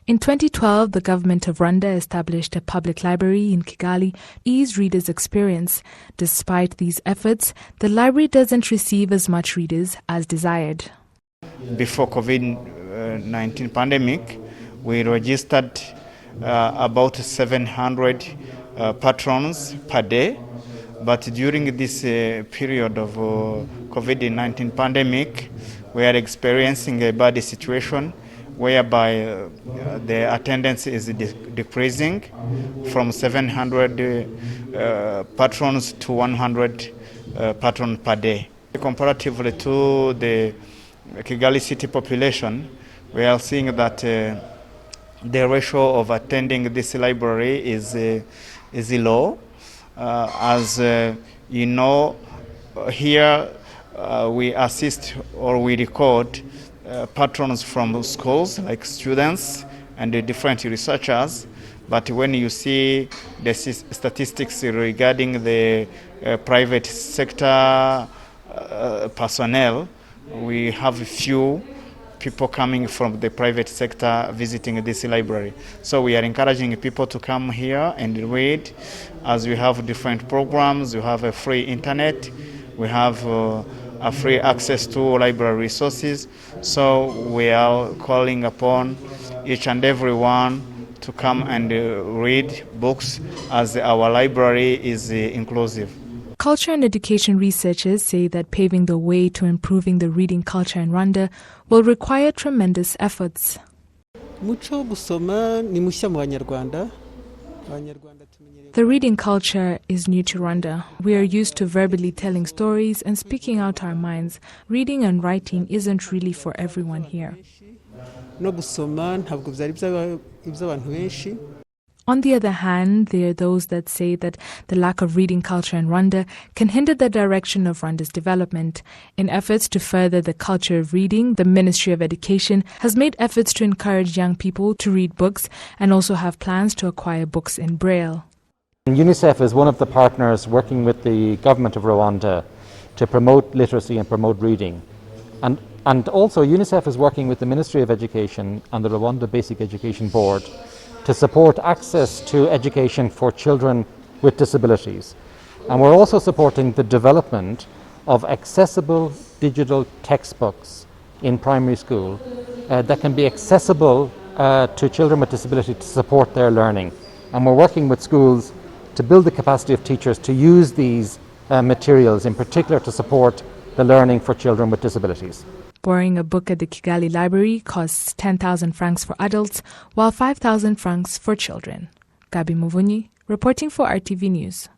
In 2012, the government of Rwanda established a public library in Kigali to ease readers' experience. Despite these efforts, the library doesn't receive as much readers as desired. Before COVID-19 pandemic, we registered about 700 patrons per day. But during this period of COVID-19 pandemic, we are experiencing a bad situation whereby the attendance is decreasing from 700 patrons to 100 patrons per day. Comparatively to the Kigali city population, we are seeing that the ratio of attending this library is low. As you know, here we assist or we record patrons from schools like students and different researchers, but when you see the statistics regarding the private sector personnel, we have few people coming from the private sector visiting this library. So we are encouraging people to come here and read, as we have different programs. We have a free internet, we have a free access to library resources. So we are calling upon each and everyone to come and read books, as our library is inclusive. Culture and education researchers say that paving the way to improving the reading culture in Rwanda will require tremendous efforts. The reading culture is new to Rwanda. We are used to verbally telling stories and speaking out our minds. Reading and writing isn't really for everyone here. On the other hand, there are those that say that the lack of reading culture in Rwanda can hinder the direction of Rwanda's development. In efforts to further the culture of reading, the Ministry of Education has made efforts to encourage young people to read books and also have plans to acquire books in Braille. UNICEF is one of the partners working with the government of Rwanda to promote literacy and promote reading. And also UNICEF is working with the Ministry of Education and the Rwanda Basic Education Board to support access to education for children with disabilities. And we're also supporting the development of accessible digital textbooks in primary school that can be accessible to children with disability to support their learning. And we're working with schools to build the capacity of teachers to use these materials, in particular to support the learning for children with disabilities. Borrowing a book at the Kigali library costs 10,000 francs for adults, while 5,000 francs for children. Gabi Muvunyi, reporting for RTV News.